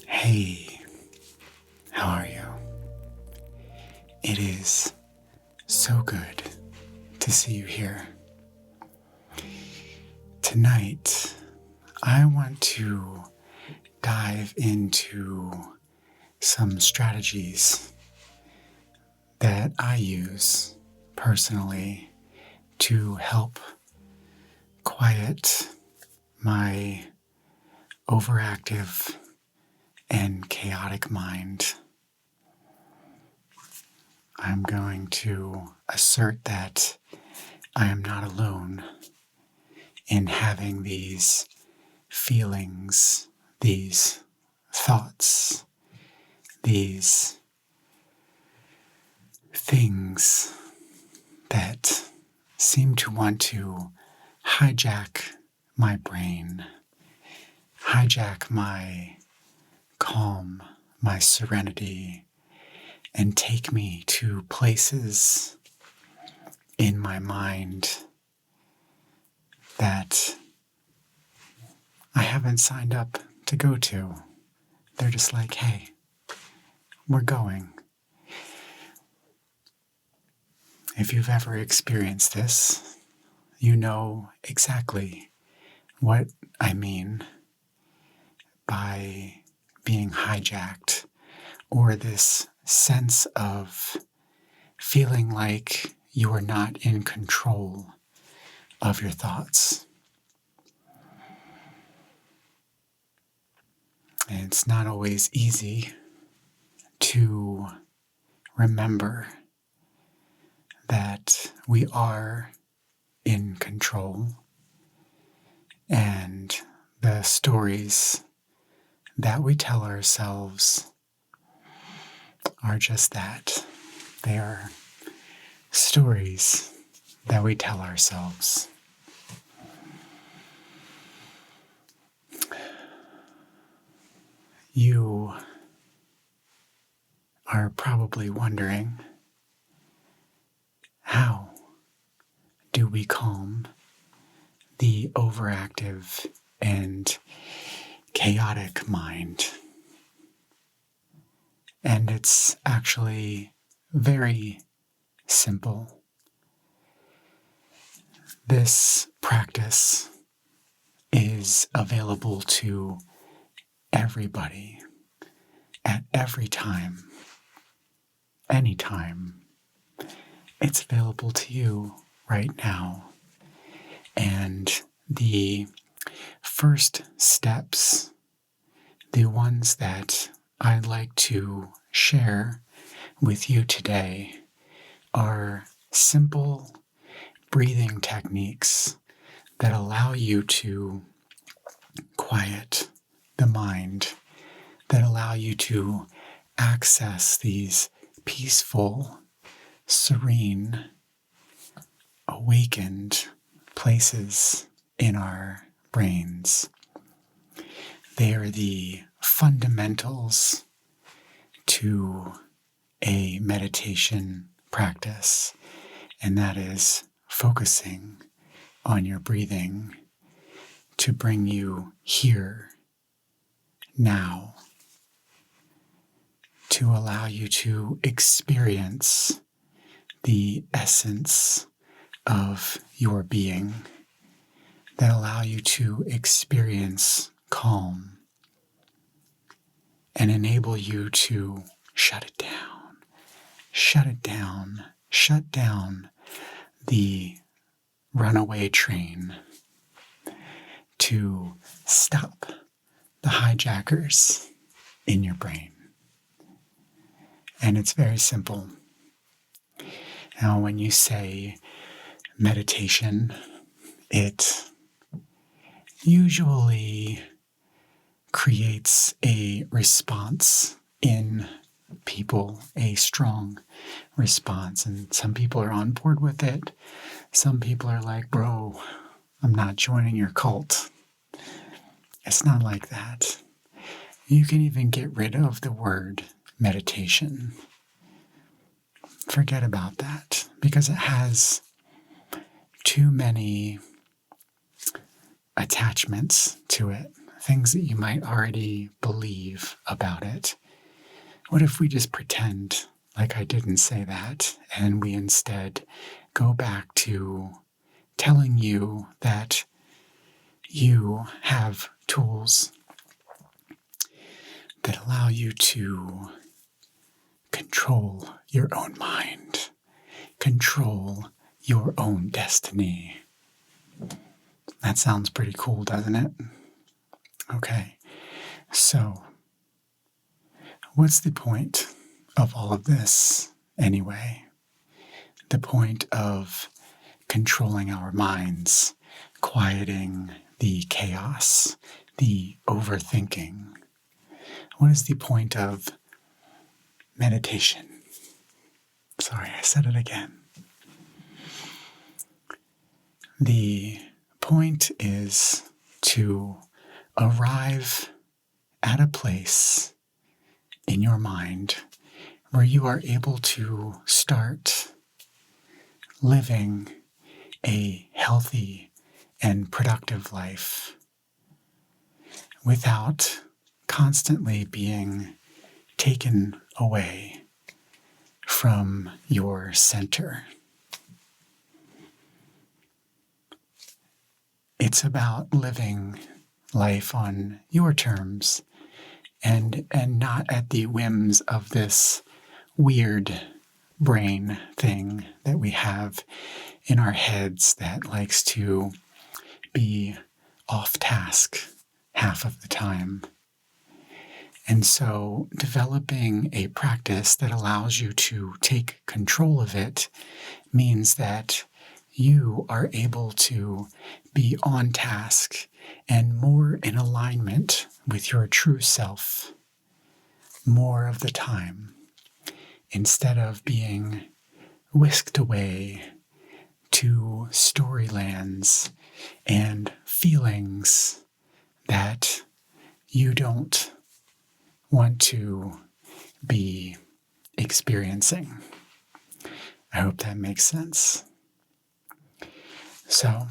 Hey, how are you? It is so good to see you here. Tonight, I want to dive into some strategies that I use personally to help quiet my overactive and chaotic mind. I'm going to assert that I am not alone in having these feelings, these thoughts, these things that seem to want to hijack my brain, hijack my calm, my serenity, and take me to places in my mind that I haven't signed up to go to. They're just like, hey, we're going. If you've ever experienced this, you know exactly what I mean by being hijacked, or this sense of feeling like you are not in control of your thoughts. And it's not always easy to remember that we are in control, and the stories that we tell ourselves are just that. They are stories that we tell ourselves. You are probably wondering, how do we calm the overactive and chaotic mind? And it's actually very simple. This practice is available to everybody at every time, anytime. It's available to you right now. And the first steps, the ones that I'd like to share with you today, are simple breathing techniques that allow you to quiet the mind, that allow you to access these peaceful, serene, awakened places in our brains. They are the fundamentals to a meditation practice, and that is focusing on your breathing to bring you here, now, to allow you to experience the essence of your being, that allow you to experience calm and enable you to shut it down, shut down the runaway train, to stop the hijackers in your brain. And it's very simple. Now, when you say meditation, it usually creates a response in people a strong response. And some people are on board with it. Some people are like, bro, I'm not joining your cult. It's not like that. You can even get rid of the word meditation. Forget about that because it has too many attachments to it, things that you might already believe about it. What if we just pretend like I didn't say that and we instead go back to telling you that you have tools that allow you to control your own mind, control your own destiny. That sounds pretty cool, doesn't it? Okay, so what's the point of all of this anyway? The point of controlling our minds, quieting the chaos, the overthinking. What is the point of meditation? Sorry, I said it again. The point is to arrive at a place in your mind where you are able to start living a healthy and productive life without constantly being taken away from your center. It's about living life on your terms and not at the whims of this weird brain thing that we have in our heads that likes to be off task half of the time. And so developing a practice that allows you to take control of it means that you are able to be on task and more in alignment with your true self more of the time, instead of being whisked away to storylands and feelings that you don't want to be experiencing. I hope that makes sense. So,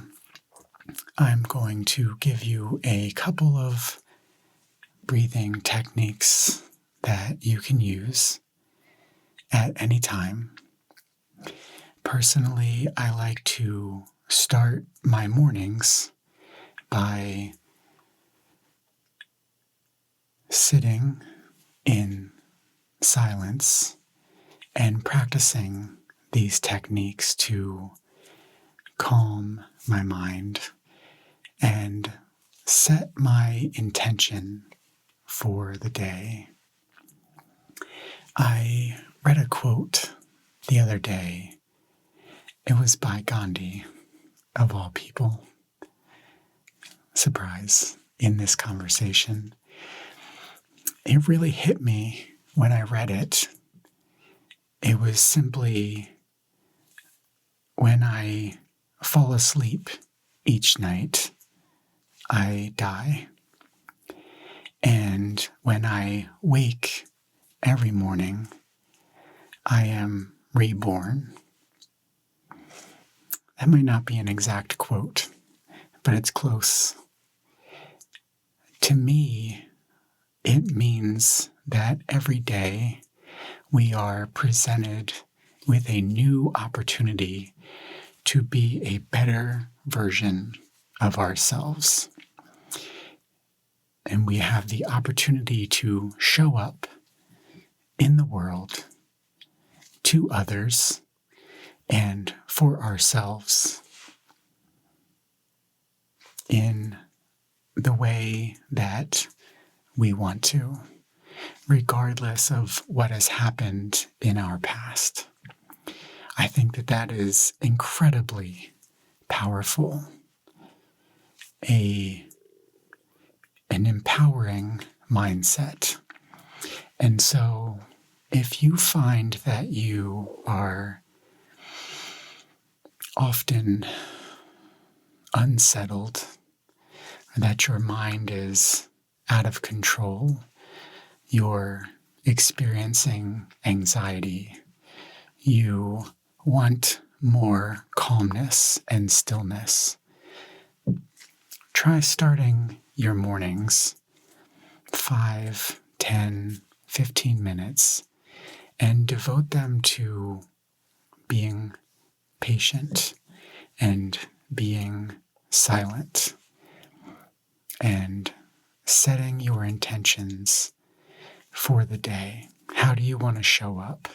I'm going to give you a couple of breathing techniques that you can use at any time. Personally, I like to start my mornings by sitting in silence and practicing these techniques to calm my mind and set my intention for the day. I read a quote the other day. It was by Gandhi, of all people. Surprise, in this conversation. It really hit me when I read it. It was simply, when I fall asleep each night, I die. And when I wake every morning, I am reborn. That might not be an exact quote, but it's close. To me, it means that every day we are presented with a new opportunity to be a better version of ourselves. And we have the opportunity to show up in the world to others and for ourselves in the way that we want to, regardless of what has happened in our past. I think that that is incredibly powerful, an empowering mindset. And so if you find that you are often unsettled, or that your mind is out of control, you're experiencing anxiety, you want more calmness and stillness, try starting your mornings 5, 10, 15 minutes and devote them to being patient and being silent and setting your intentions for the day. How do you want to show up?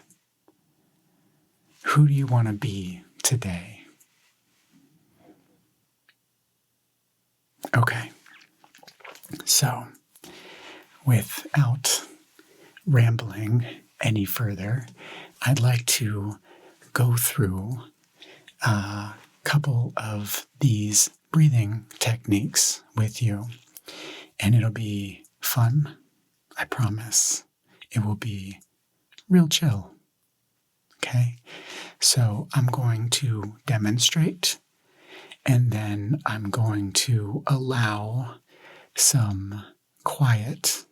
Who do you want to be today? Okay, so without rambling any further, I'd like to go through a couple of these breathing techniques with you, and it'll be fun, I promise. It will be real chill. Okay, so I'm going to demonstrate, and then I'm going to allow some quiet.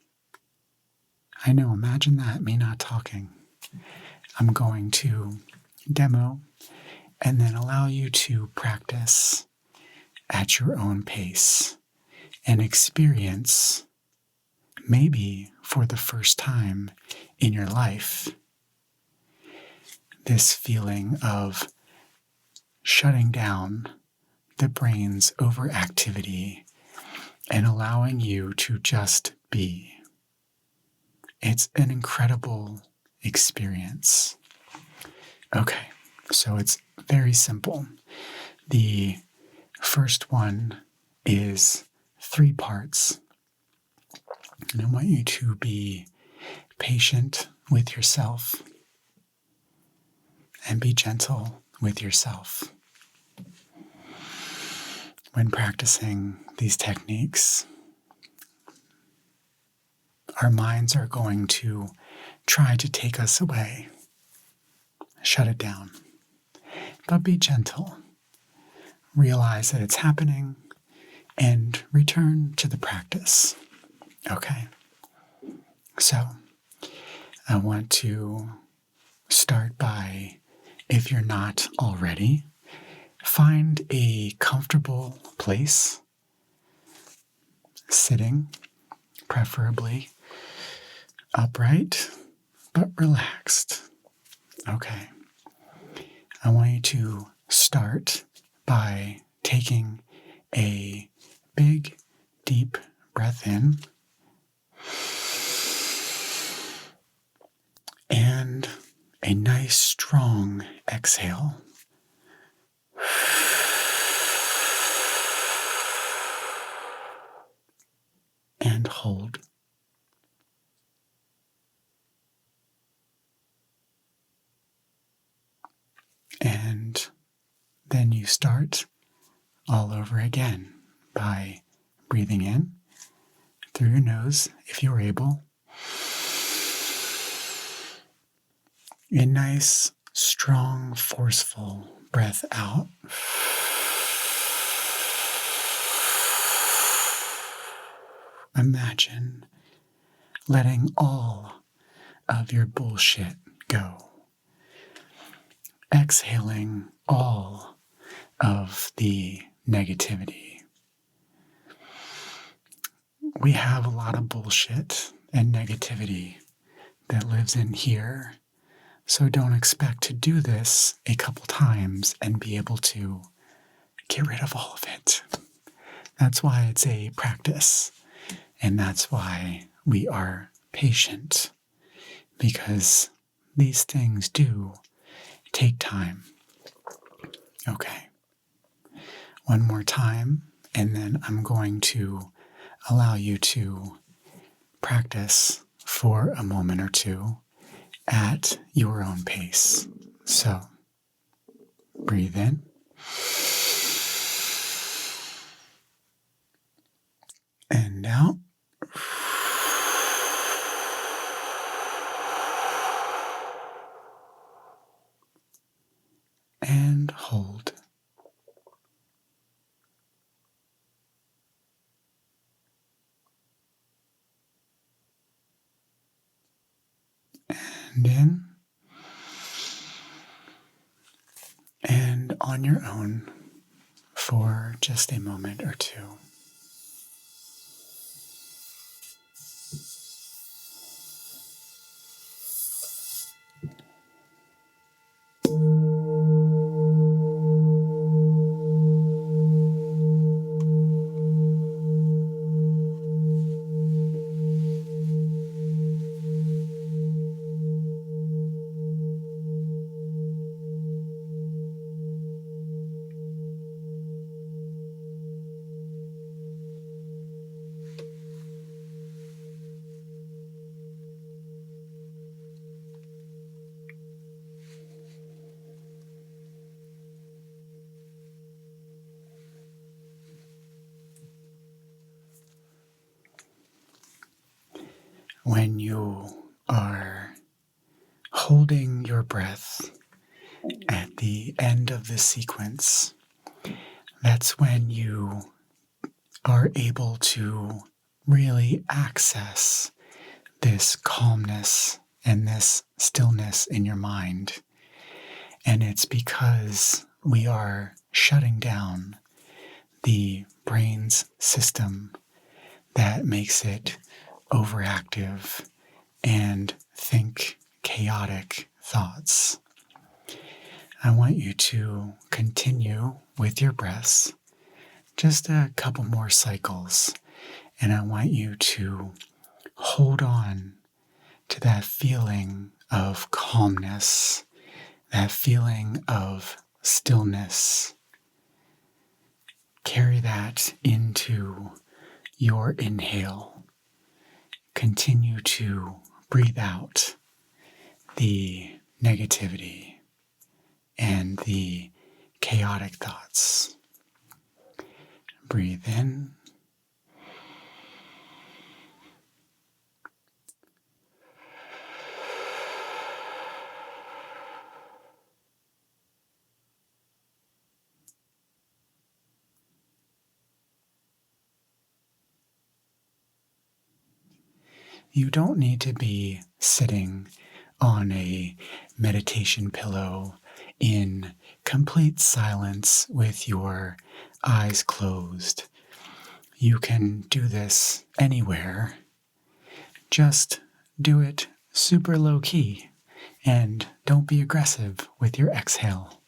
I know, imagine that, me not talking. I'm going to demo and then allow you to practice at your own pace and experience, maybe for the first time in your life, this feeling of shutting down the brain's overactivity and allowing you to just be. It's an incredible experience. Okay, so it's very simple. The first one is 3 parts. And I want you to be patient with yourself and be gentle with yourself. When practicing these techniques, our minds are going to try to take us away, shut it down. But be gentle. Realize that it's happening and return to the practice. Okay? So, I want to start by, if you're not already, find a comfortable place, sitting, preferably upright, but relaxed. Okay. I want you to start by taking a big, deep breath in and a nice, strong exhale. And hold. And then you start all over again by breathing in through your nose, if you're able. A nice, strong, forceful breath out. Imagine letting all of your bullshit go. Exhaling all of the negativity. We have a lot of bullshit and negativity that lives in here, so don't expect to do this a couple times and be able to get rid of all of it. That's why it's a practice, and that's why we are patient, because these things do take time. Okay. One more time, and then I'm going to allow you to practice for a moment or two at your own pace. So, breathe in. And out. and in, and on your own for just a moment or two. When you are holding your breath at the end of the sequence, that's when you are able to really access this calmness and this stillness in your mind. And it's because we are shutting down the brain's system that makes it overactive and think chaotic thoughts. I want you to continue with your breaths, just a couple more cycles, and I want you to hold on to that feeling of calmness, that feeling of stillness. Carry that into your inhale. Continue to breathe out the negativity and the chaotic thoughts. Breathe in. You don't need to be sitting on a meditation pillow in complete silence with your eyes closed. You can do this anywhere. Just do it super low key and don't be aggressive with your exhale.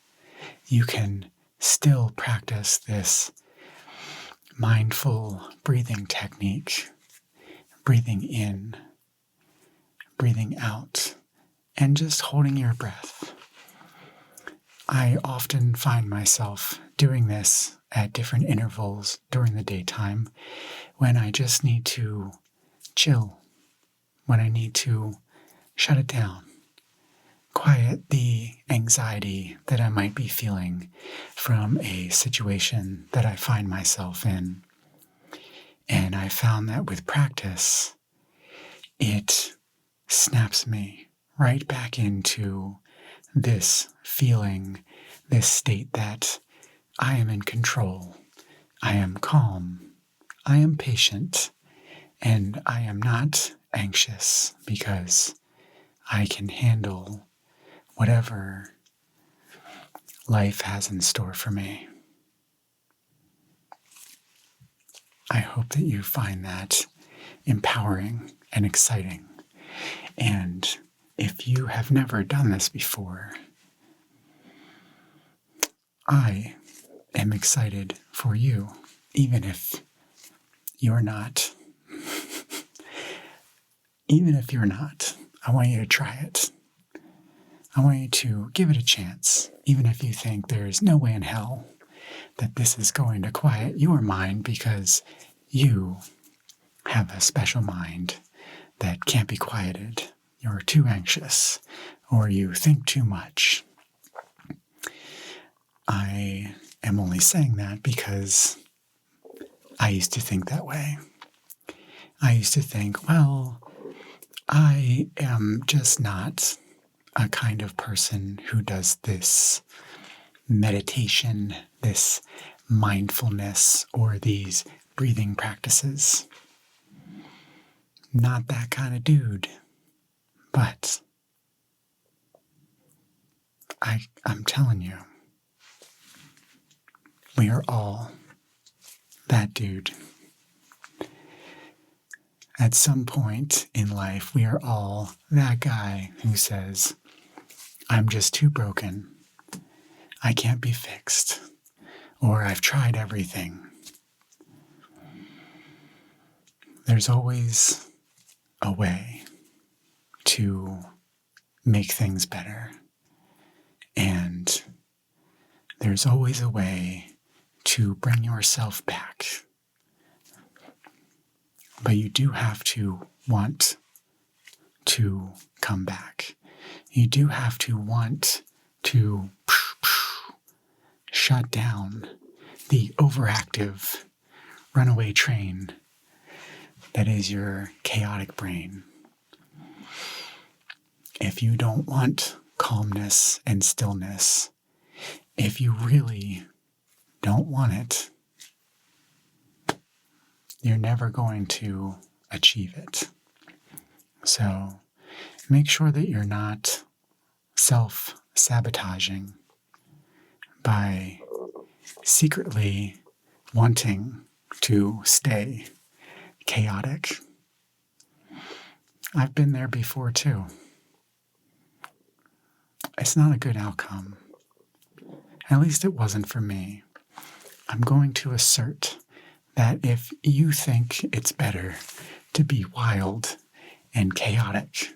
You can still practice this mindful breathing technique. Breathing in, breathing out, and just holding your breath. I often find myself doing this at different intervals during the daytime when I just need to chill, when I need to shut it down, quiet the anxiety that I might be feeling from a situation that I find myself in. And I found that with practice, it snaps me right back into this feeling, this state that I am in control, I am calm, I am patient, and I am not anxious because I can handle whatever life has in store for me. I hope that you find that empowering and exciting. And if you have never done this before, I am excited for you, even if you're not. Even if you're not, I want you to try it. I want you to give it a chance, even if you think there's no way in hell that this is going to quiet your mind because you have a special mind that can't be quieted. You're too anxious or you think too much. I am only saying that because I used to think that way. I used to think, well, I am just not a kind of person who does this meditation, this mindfulness, or these breathing practices. Not that kind of dude. But I'm telling you, we are all that dude. At some point in life, we are all that guy who says, I'm just too broken. I can't be fixed. Or I've tried everything. There's always a way to make things better. And there's always a way to bring yourself back. But you do have to want to come back. You do have to want to shut down the overactive runaway train that is your chaotic brain. If you don't want calmness and stillness, if you really don't want it, you're never going to achieve it. So make sure that you're not self-sabotaging by secretly wanting to stay chaotic. I've been there before too. It's not a good outcome. At least it wasn't for me. I'm going to assert that if you think it's better to be wild and chaotic,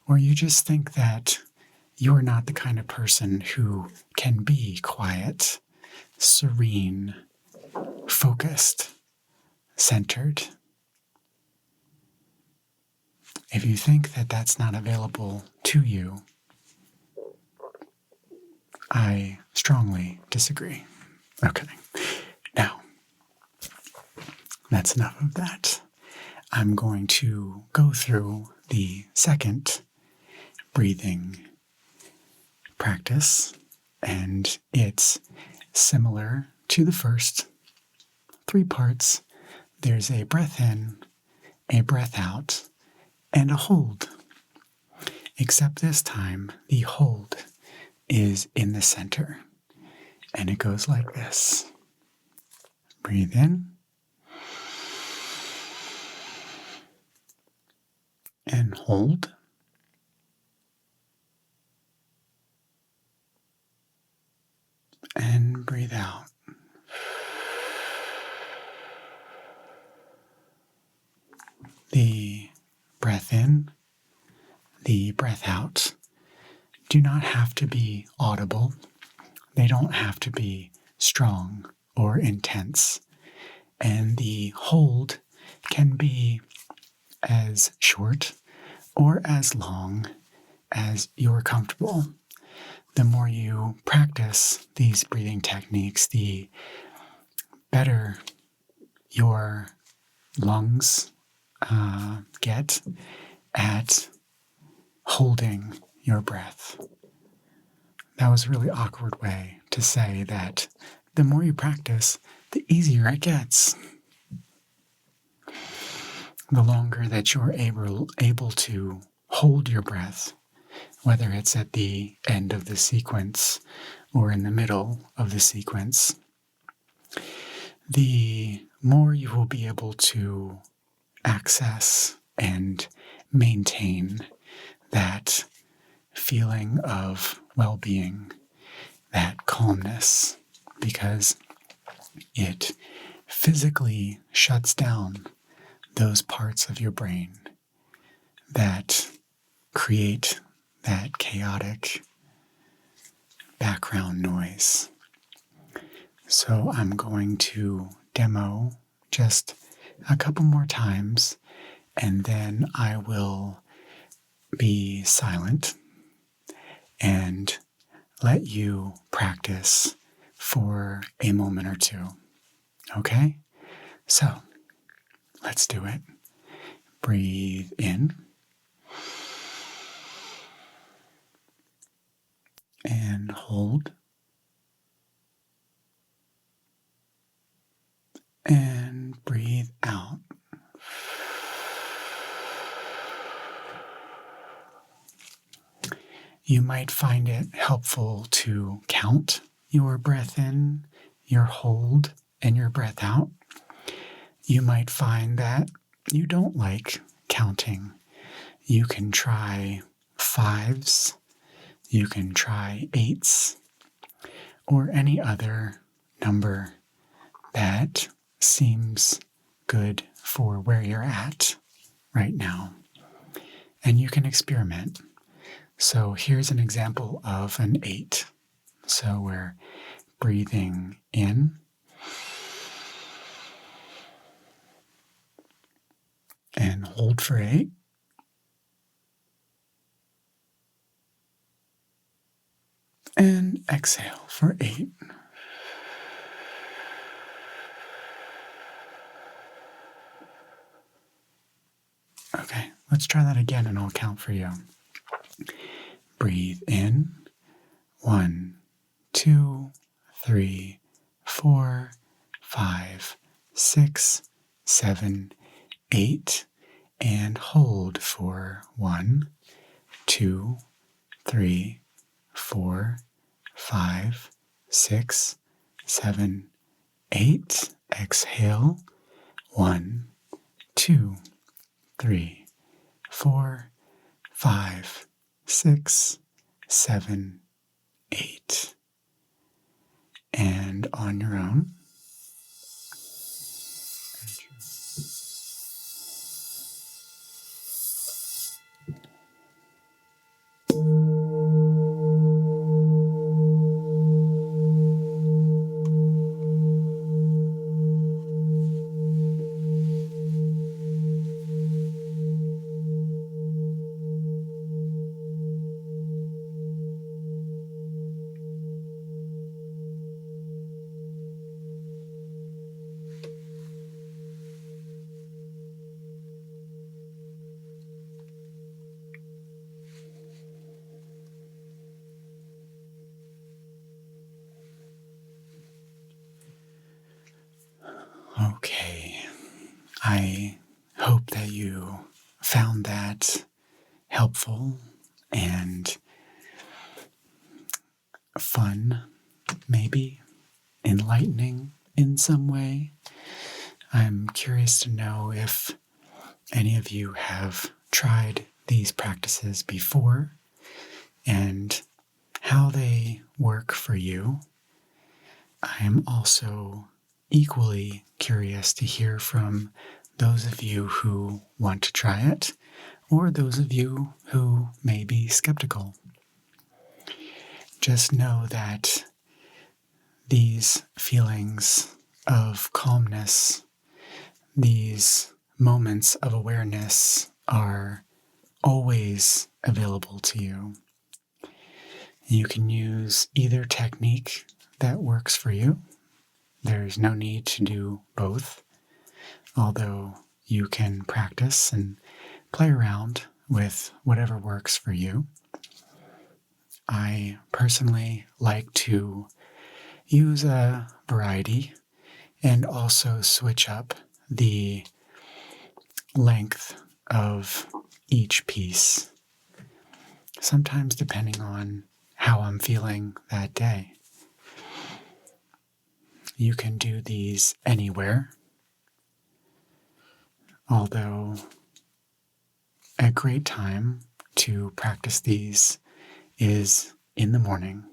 or you just think that you're not the kind of person who can be quiet, serene, focused, centered, if you think that that's not available to you, I strongly disagree. Okay, now, that's enough of that. I'm going to go through the second breathing practice, and it's similar to the first. 3 parts. There's a breath in, a breath out, and a hold. Except this time, the hold is in the center, and it goes like this. Breathe in, and hold, and breathe out. The breath in, the breath out do not have to be audible. They don't have to be strong or intense. And the hold can be as short or as long as you're comfortable. The more you practice these breathing techniques, the better your lungs get at holding your breath. That was a really awkward way to say that the more you practice, the easier it gets. The longer that you're able to hold your breath, whether it's at the end of the sequence or in the middle of the sequence, the more you will be able to access and maintain that feeling of well-being, that calmness, because it physically shuts down those parts of your brain that create that chaotic background noise. So I'm going to demo just a couple more times, and then I will be silent and let you practice for a moment or two. Okay? So, let's do it. Breathe in. And hold. And breathe out. You might find it helpful to count your breath in, your hold, and your breath out. You might find that you don't like counting. You can try 5s, you can try 8s, or any other number that seems good for where you're at right now. And you can experiment. So here's an example of an 8. So we're breathing in and hold for 8. And exhale for 8. Okay, let's try that again and I'll count for you. Breathe in. 1, 2, 3, 4, 5, 6, 7, 8. And hold for 1, 2, 3, 4, 5, 6, 7, 8. Exhale. 1, 2, 3, 4, 5, 6, 7, 8. And on your own. Okay, I hope that you found that helpful and fun, maybe enlightening in some way. I'm curious to know if any of you have tried these practices before and how they work for you. I am also equally curious to hear from those of you who want to try it, or those of you who may be skeptical. Just know that these feelings of calmness, these moments of awareness are always available to you. You can use either technique that works for you. There's no need to do both, although you can practice and play around with whatever works for you. I personally like to use a variety and also switch up the length of each piece, sometimes depending on how I'm feeling that day. You can do these anywhere, although a great time to practice these is in the morning,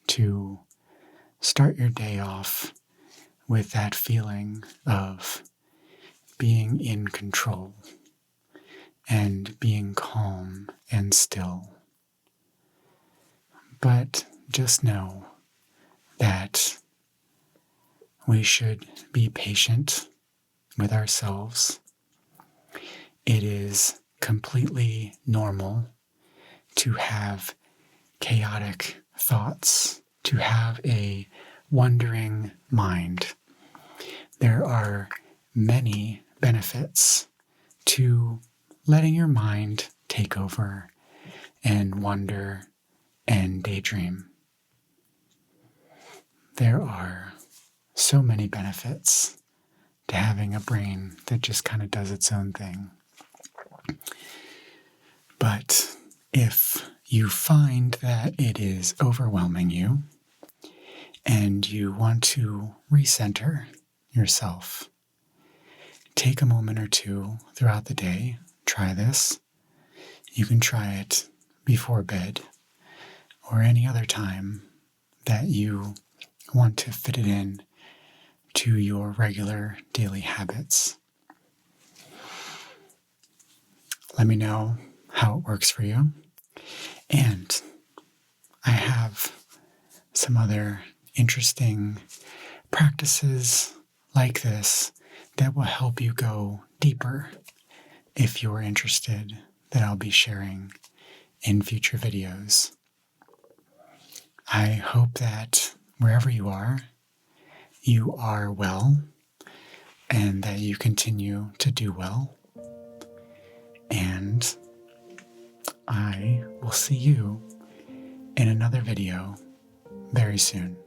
to start your day off with that feeling of being in control and being calm and still. But just know that we should be patient with ourselves. It is completely normal to have chaotic thoughts, to have a wandering mind. There are many benefits to letting your mind take over and wonder and daydream. There are so many benefits to having a brain that just kind of does its own thing. But if you find that it is overwhelming you and you want to recenter yourself, take a moment or two throughout the day. Try this. You can try it before bed or any other time that you want to fit it in to your regular daily habits. Let me know how it works for you. And I have some other interesting practices like this that will help you go deeper if you're interested, that I'll be sharing in future videos. I hope that wherever you are well, and that you continue to do well. And I will see you in another video very soon.